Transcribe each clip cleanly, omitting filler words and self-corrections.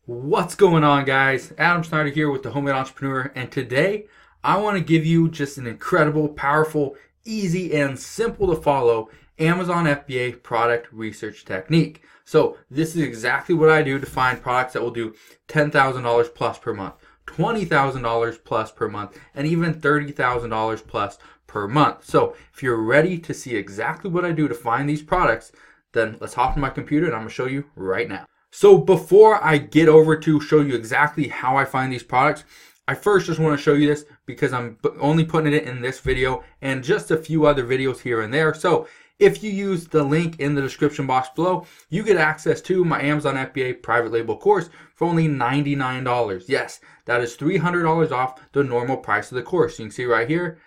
What's going on, guys? Adam Snyder here with the Homemade Entrepreneur, and today I want to give you just an incredible, powerful, easy, and simple to follow Amazon FBA product research technique. So this is exactly what I do to find products that will do $10,000 plus per month, $20,000 plus per month, and even $30,000 plus per month. So if you're ready to see exactly what I do to find these products, then let's hop in my computer and I'm going to show you right now. So before I get over to show you exactly how I find these products, I first just want to show you this because I'm only putting it in this video and just a few other videos here and there. So if you use the link in the description box below, you get access to my Amazon FBA private label course for only $99. Yes, that is $300 off the normal price of the course. You can see right here,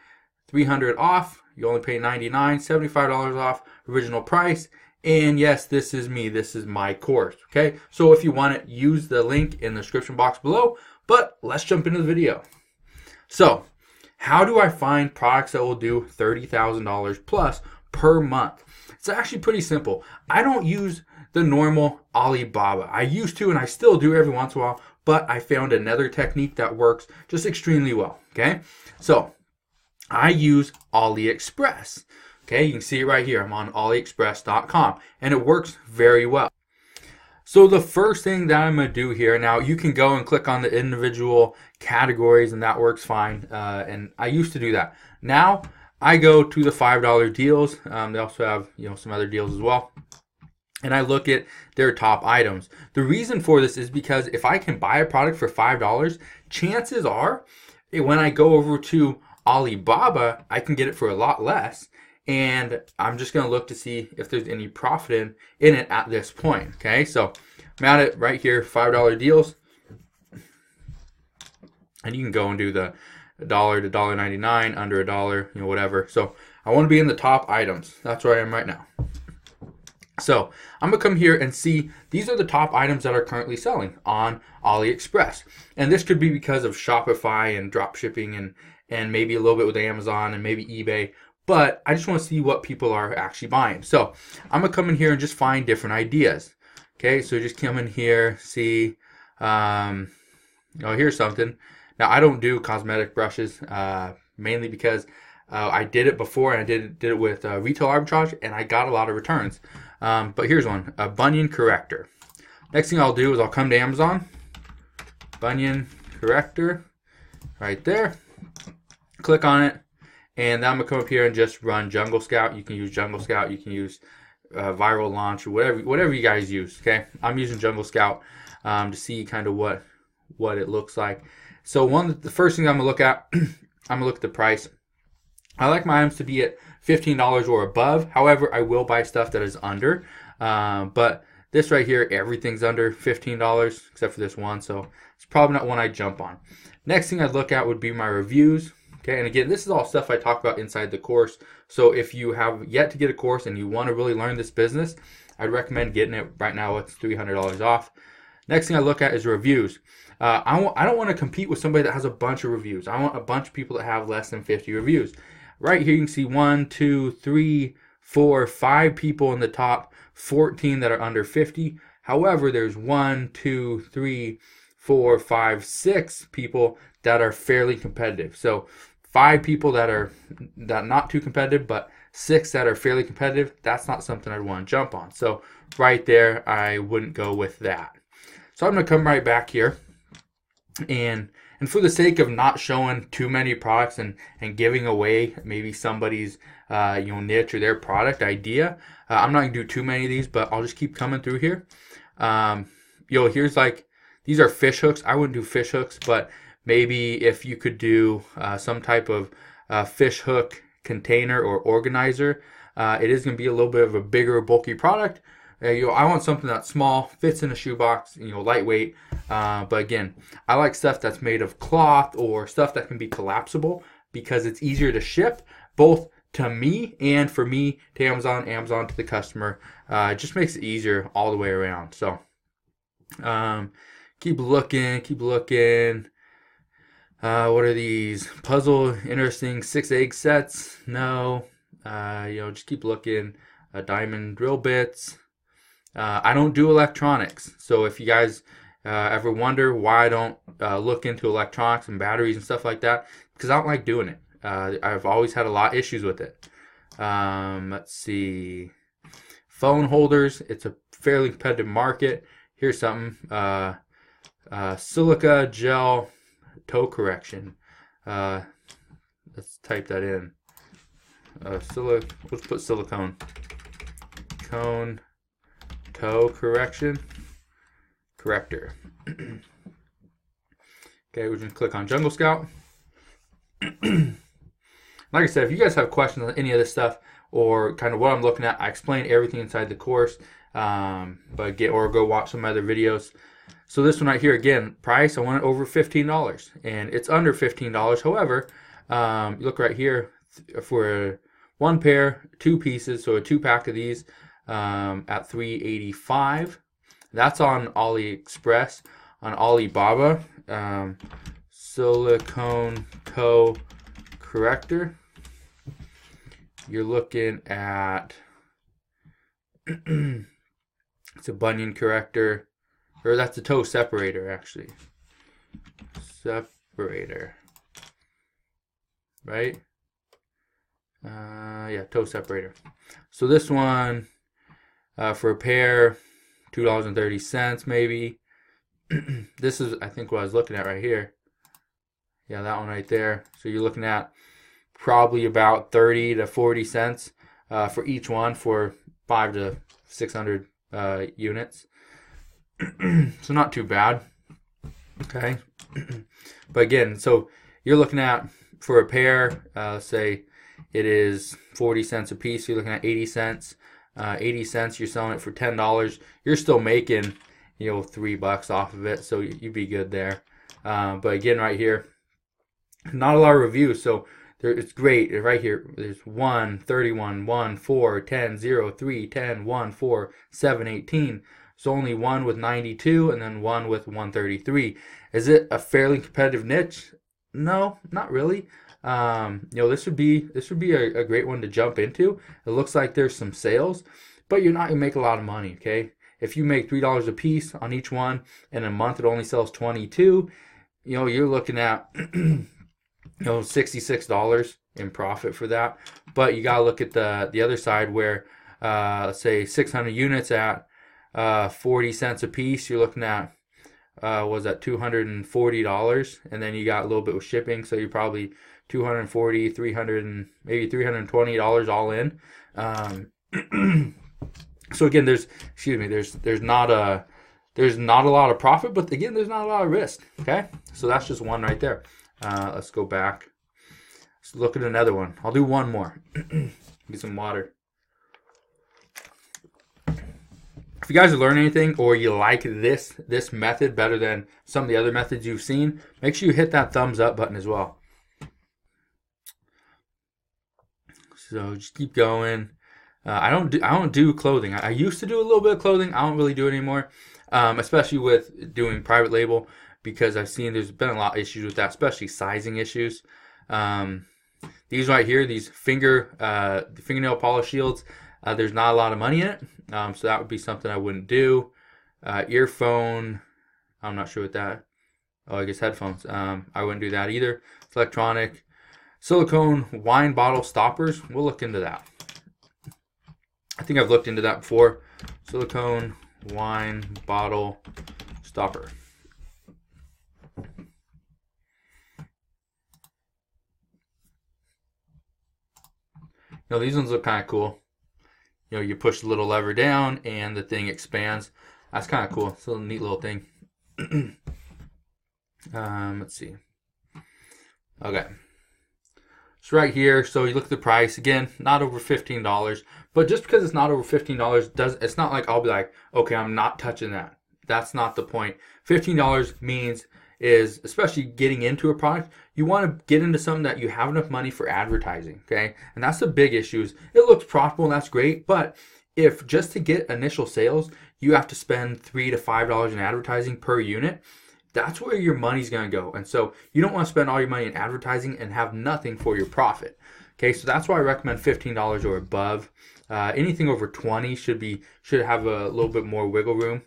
$300 off. You only pay $99, $75 off original price. And yes, this is me. This is my course. Okay. So if you want it, use the link in the description box below. But let's jump into the video. So how do I find products that will do $30,000 plus per month? It's actually pretty simple. I don't use the normal Alibaba. I used to, and I still do every once in a while, but I found another technique that works just extremely well. Okay. So I use AliExpress. Okay, you can see it right here. I'm on AliExpress.com, and it works very well. So the first thing that I'm going to do here, now you can go and click on the individual categories, and that works fine. And I used to do that. Now I go to the $5 deals. They also have some other deals as well. And I look at their top items. The reason for this is because if I can buy a product for $5, chances are when I go over to Alibaba, I can get it for a lot less. And I'm just going to look to see if there's any profit in it at this point. Okay, so I'm at it right here, $5 deals. And you can go and do the $1 to $1.99, under $1, whatever. So I want to be in the top items. That's where I am right now. So I'm going to come here and see these are the top items that are currently selling on AliExpress. And this could be because of Shopify and drop shipping and maybe a little bit with Amazon and maybe eBay. But I just want to see what people are actually buying. So I'm going to come in here and just find different ideas. Okay, so just come in here, see, here's something. Now, I don't do cosmetic brushes, mainly because I did it before, and I did it with retail arbitrage, and I got a lot of returns. But here's one, a bunion corrector. Next thing I'll do is I'll come to Amazon, bunion corrector, right there, click on it. And then I'm going to come up here and just run Jungle Scout. You can use Jungle Scout. You can use Viral Launch or whatever you guys use. Okay, I'm using Jungle Scout to see kind of what it looks like. So the first thing I'm going to look at, I'm going to look at the price. I like my items to be at $15 or above. However, I will buy stuff that is under. But this right here, everything's under $15 except for this one. So it's probably not one I jump on. Next thing I'd look at would be my reviews. Okay, and again, this is all stuff I talk about inside the course. So if you have yet to get a course and you want to really learn this business, I'd recommend getting it right now. It's $300 off. Next thing I look at is reviews. I don't want to compete with somebody that has a bunch of reviews. I want a bunch of people that have less than 50 reviews. Right here you can see 1, 2, 3, 4, 5 people in the top, 14 that are under 50. However, there's 1, 2, 3, 4, 5, 6 people that are fairly competitive. So 5 people that are not too competitive, but 6 that are fairly competitive, that's not something I'd want to jump on. So right there, I wouldn't go with that. So I'm going to come right back here. And for the sake of not showing too many products and giving away maybe somebody's niche or their product idea, I'm not going to do too many of these, but I'll just keep coming through here. Here's like, these are fish hooks. I wouldn't do fish hooks, but maybe if you could do some type of fish hook container or organizer, it is going to be a little bit of a bigger, bulky product. I want something that's small, fits in a shoebox, lightweight. But again, I like stuff that's made of cloth or stuff that can be collapsible because it's easier to ship, both to me and for me to Amazon to the customer. It just makes it easier all the way around. So keep looking. What are these? Puzzle, interesting 6 egg sets. No. Just keep looking. Diamond drill bits. I don't do electronics. So if you guys Ever wonder why I don't look into electronics and batteries and stuff like that? Because I don't like doing it. I've always had a lot of issues with it. Let's see. Phone holders. It's a fairly competitive market. Here's something. Silica gel toe correction. Let's type that in. Let's put silicone toe corrector. Okay, we're going to click on Jungle Scout. Like I said, if you guys have questions on any of this stuff or kind of what I'm looking at, I explain everything inside the course. But go watch some other videos. So this one right here, again, price, I want it over $15, and it's under $15. However, you look right here for one pair, 2 pieces, so a 2-pack of these at $3.85. That's on AliExpress. On Alibaba, Silicone Toe Corrector, you're looking at it's a bunion corrector, or that's a toe separator actually. Separator, right? Yeah, toe separator. So this one for a pair, $2.30 maybe. This is, I think, what I was looking at right here. Yeah, that one right there. So you're looking at probably about 30 to 40 cents for each one for 5 to 600 units. So not too bad. Okay. But again, so you're looking at, for a pair, say it is 40 cents a piece. You're looking at 80 cents. 80 cents, you're selling it for $10. You're still making, $3 off of it, so you'd be good there. But again, right here, not a lot of reviews, so it's great. Right here, there's 1, 31, 1, 4, 10, 0, 3, 10, 1, 4, 7, 18. So only one with 92 and then one with 133. Is it a fairly competitive niche? No, not really. This would be a great one to jump into. It looks like there's some sales, but you're not gonna make a lot of money. Okay, if you make $3 a piece on each one, and in a month it only sells 22, you're looking at $66 in profit for that. But you gotta look at the other side where let's say 600 units at 40 cents a piece, you're looking at was that $240, and then you got a little bit with shipping, so you're probably $240, $300, and maybe $320 all in. So again, there's not a lot of profit, but again, there's not a lot of risk. Okay, so that's just one right there. Let's go back. Let's look at another one. I'll do one more. Get some water. If you guys are learning anything, or you like this method better than some of the other methods you've seen, make sure you hit that thumbs up button as well. So just keep going. I don't do clothing. I used to do a little bit of clothing. I don't really do it anymore, especially with doing private label, because I've seen there's been a lot of issues with that, especially sizing issues. These right here, these fingernail polish shields, there's not a lot of money in it, so that would be something I wouldn't do. Earphone, I'm not sure what that. Oh, I guess headphones. I wouldn't do that either. It's electronic. Silicone wine bottle stoppers, we'll look into that. I think I've looked into that before. Silicone wine bottle stopper. These ones look kind of cool. You push the little lever down and the thing expands. That's kind of cool. It's a little neat little thing. Let's see. Okay. So right here, so you look at the price. Again, not over $15. But just because it's not over $15, it's not like I'll be like, okay, I'm not touching that. That's not the point. $15 means is, especially getting into a product, you want to get into something that you have enough money for advertising, okay? And that's the big issue. Is it looks profitable and that's great, but if just to get initial sales, you have to spend $3 to $5 in advertising per unit, that's where your money's going to go. And so you don't want to spend all your money in advertising and have nothing for your profit. Okay, so that's why I recommend $15 or above. Anything over 20 should have a little bit more wiggle room.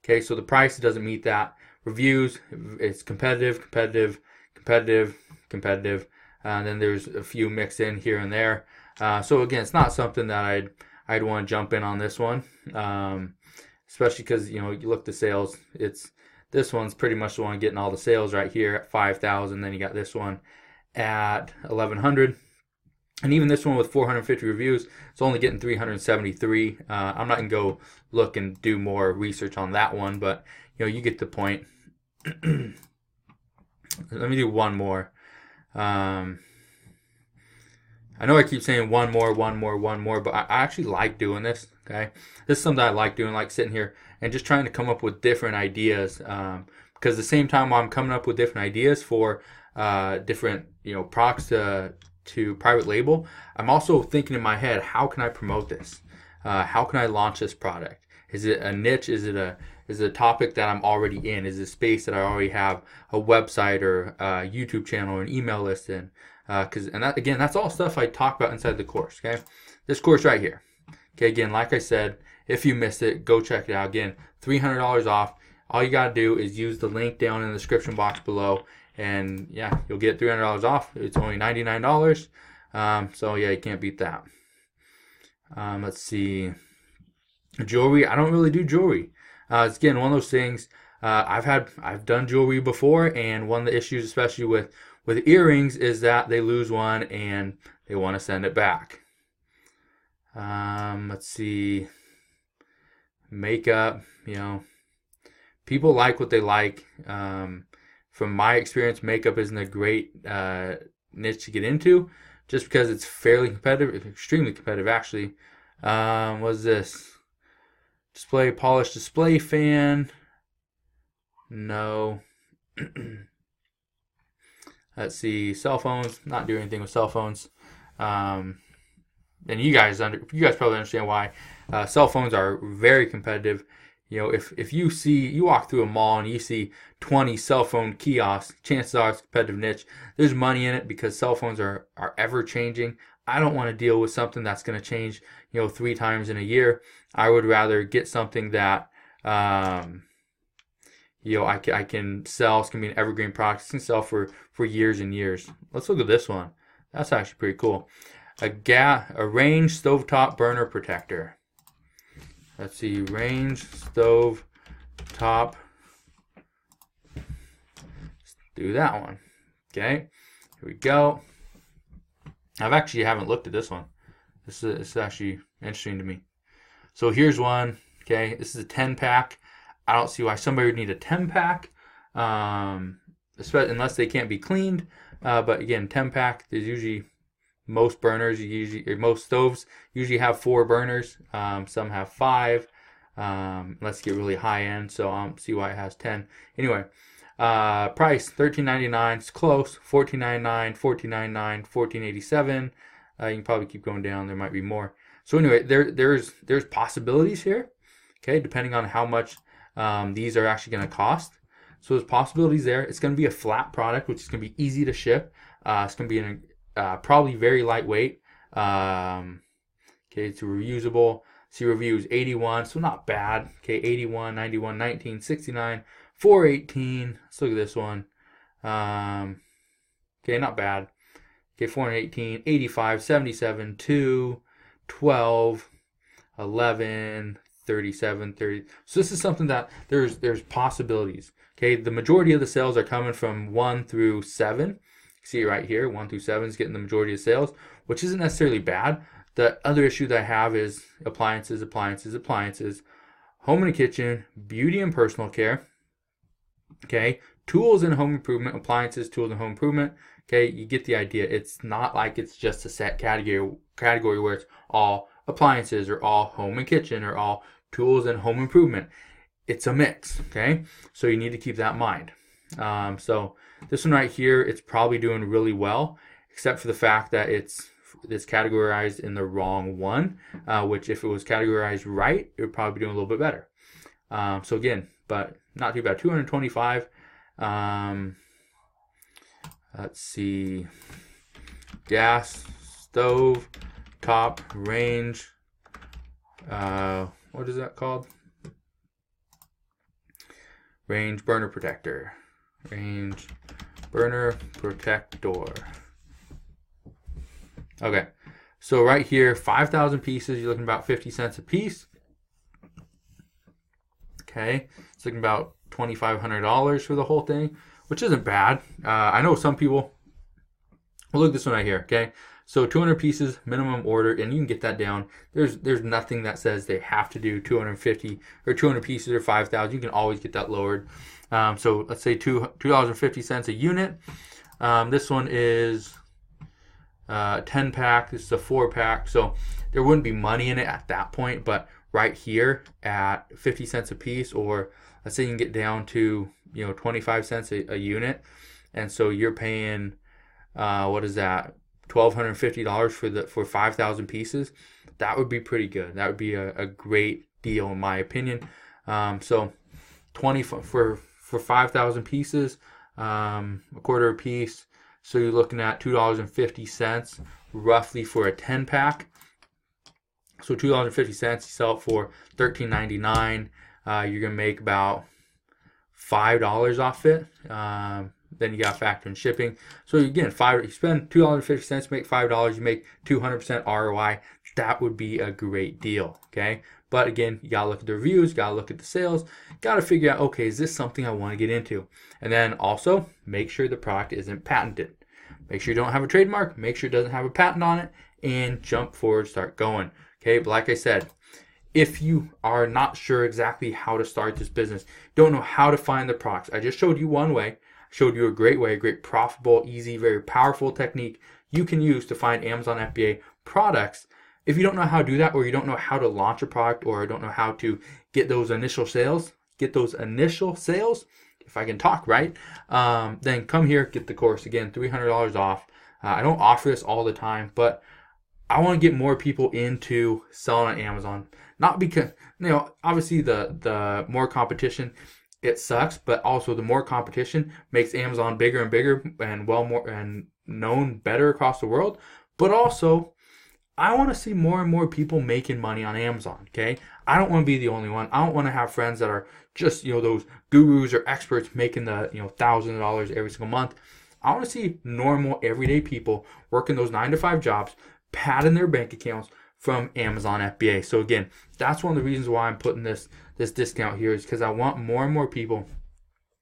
Okay, so the price doesn't meet that. Reviews, it's competitive, competitive, competitive, competitive. And then there's a few mixed in here and there. So again, it's not something that I'd want to jump in on this one, especially because you look at the sales. This one's pretty much the one getting all the sales right here at 5,000. Then you got this one at 1,100. And even this one with 450 reviews, it's only getting 373. I'm not going to go look and do more research on that one, but you get the point. Let me do one more. I know I keep saying one more, but I actually like doing this, okay? This is something I like doing, like sitting here and just trying to come up with different ideas. Because at the same time while I'm coming up with different ideas for different, products to private label, I'm also thinking in my head, how can I promote this? How can I launch this product? Is it a niche? Is it a topic that I'm already in? Is it a space that I already have a website or a YouTube channel or an email list in? That's all stuff I talk about inside the course. Okay, this course right here. Okay, again, like I said, if you missed it, go check it out. Again, $300 off. All you gotta do is use the link down in the description box below. And yeah, you'll get $300 off. It's only $99. So yeah, you can't beat that. Let's see. Jewelry. I don't really do jewelry. It's again one of those things. I've done jewelry before, and one of the issues, especially with earrings, is that they lose one and they want to send it back. Let's see. Makeup. People like what they like. From my experience, makeup isn't a great niche to get into, just because it's fairly competitive, extremely competitive actually. What's this? Polished display fan. No. Let's see, cell phones. Not doing anything with cell phones. And you guys probably understand why. Cell phones are very competitive. If you walk through a mall and you see 20 cell phone kiosks, chances are it's a competitive niche. There's money in it because cell phones are ever changing. I don't want to deal with something that's going to change, 3 times in a year. I would rather get something that, I can sell. It's going to be an evergreen product. It's going to sell for years and years. Let's look at this one. That's actually pretty cool. A range stovetop burner protector. Let's see, range stove top. Let's do that one. Okay, here we go. I haven't looked at this one. This is actually interesting to me. So here's one. Okay, this is a 10-pack. I don't see why somebody would need a 10-pack, especially unless they can't be cleaned. But again, 10-pack. There's usually most stoves usually have 4 burners. Some have 5. Let's get really high end, so I don't see why it has 10. Anyway, price $13.99. It's close. $14.99, $14.99, $14.87. You can probably keep going down. There might be more. So anyway, there's possibilities here. Okay, depending on how much these are actually going to cost. So there's possibilities there. It's going to be a flat product, which is going to be easy to ship. It's going to be probably very lightweight. Okay, it's reusable. See reviews 81, so not bad. Okay, 81, 91, 19, 69, 418. Let's look at this one. Okay, not bad. Okay, 418, 85, 77, 2, 12, 11, 37, 30. So this is something that there's possibilities. Okay, the majority of the sales are coming from 1 through 7. See right here, 1 through 7 is getting the majority of sales, which isn't necessarily bad. The other issue that I have is appliances, home and kitchen, beauty and personal care. Okay, tools and home improvement, appliances, tools and home improvement. Okay, you get the idea. It's not like it's just a set category where it's all appliances or all home and kitchen or all tools and home improvement. It's a mix. Okay, so you need to keep that in mind. So this one right here, it's probably doing really well, except for the fact that it's categorized in the wrong one, which if it was categorized right, it would probably be doing a little bit better. So again, but not too bad. 225. Let's see. Gas, stove, top, range. What is that called? Range burner protector. Range burner protector. Okay, so right here, 5,000 pieces, you're looking about 50 cents a piece. Okay, it's looking about $2,500 for the whole thing, which isn't bad. I know some people, well, look at this one right here, okay? So 200 pieces minimum order, and you can get that down. There's nothing that says they have to do 250 or 200 pieces or 5,000. You can always get that lowered. So let's say $2.50 a unit. This one is 10 pack. This is a 4-pack. So there wouldn't be money in it at that point, but right here at 50 cents a piece, or let's say you can get down to 25 cents a unit, and so you're paying what is that, $1,250 for 5,000 pieces. That would be pretty good. That would be a great deal in my opinion. So 20 for 5,000 pieces, a quarter a piece. So you're looking at $2.50 roughly for a 10 pack. So $2.50, you sell it for $13.99. You're gonna make about $5 off it. Then you got to factor in shipping. So again, you spend $2.50, make $5, you make 200% ROI. That would be a great deal. Okay, but again, you gotta look at the reviews, gotta look at the sales, gotta figure out, okay, is this something I want to get into? And then also make sure the product isn't patented. Make sure you don't have a trademark. Make sure it doesn't have a patent on it, and jump forward, start going. Okay, but like I said, if you are not sure exactly how to start this business, don't know how to find the products, I just showed you one way. Showed you a great way, a great profitable, easy, very powerful technique you can use to find Amazon FBA products. If you don't know how to do that, or you don't know how to launch a product, or don't know how to get those initial sales, if I can talk right, then come here, get the course. Again, $300 off. I don't offer this all the time, but I want to get more people into selling on Amazon. Not because, obviously the more competition, it sucks, but also the more competition makes Amazon bigger and bigger and more and known better across the world. But also, I want to see more and more people making money on Amazon. Okay, I don't want to be the only one. I don't want to have friends that are just those gurus or experts making the thousands of dollars every single month. I want to see normal everyday people working those 9-to-5 jobs, padding their bank accounts from Amazon FBA. So again, that's one of the reasons why I'm putting this discount here, is because I want more and more people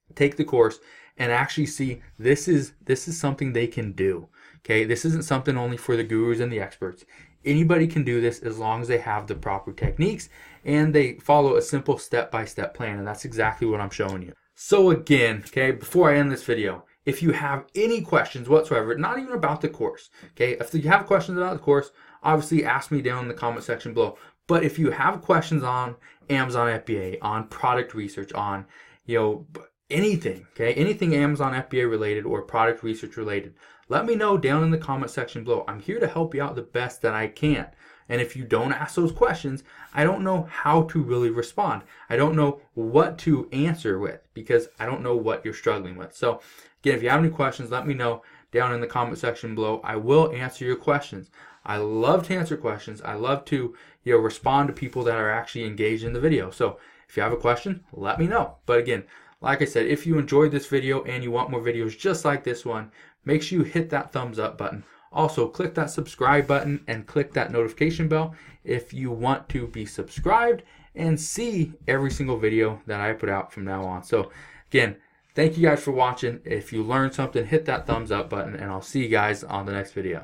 to take the course and actually see this is something they can do. Okay, this isn't something only for the gurus and the experts. Anybody can do this as long as they have the proper techniques and they follow a simple step-by-step plan, and that's exactly what I'm showing you. So again, okay, before I end this video, if you have any questions whatsoever, not even about the course, okay, if you have questions about the course, obviously ask me down in the comment section below. But if you have questions on Amazon FBA, on product research, on anything, okay, anything Amazon FBA related or product research related, let me know down in the comment section below. I'm here to help you out the best that I can. And if you don't ask those questions, I don't know how to really respond. I don't know what to answer with, because I don't know what you're struggling with. So again, if you have any questions, let me know down in the comment section below. I will answer your questions. I love to answer questions. I love to respond to people that are actually engaged in the video. So if you have a question, let me know. But again, like I said, if you enjoyed this video and you want more videos just like this one, make sure you hit that thumbs up button. Also, click that subscribe button and click that notification bell if you want to be subscribed and see every single video that I put out from now on. So again, thank you guys for watching. If you learned something, hit that thumbs up button, and I'll see you guys on the next video.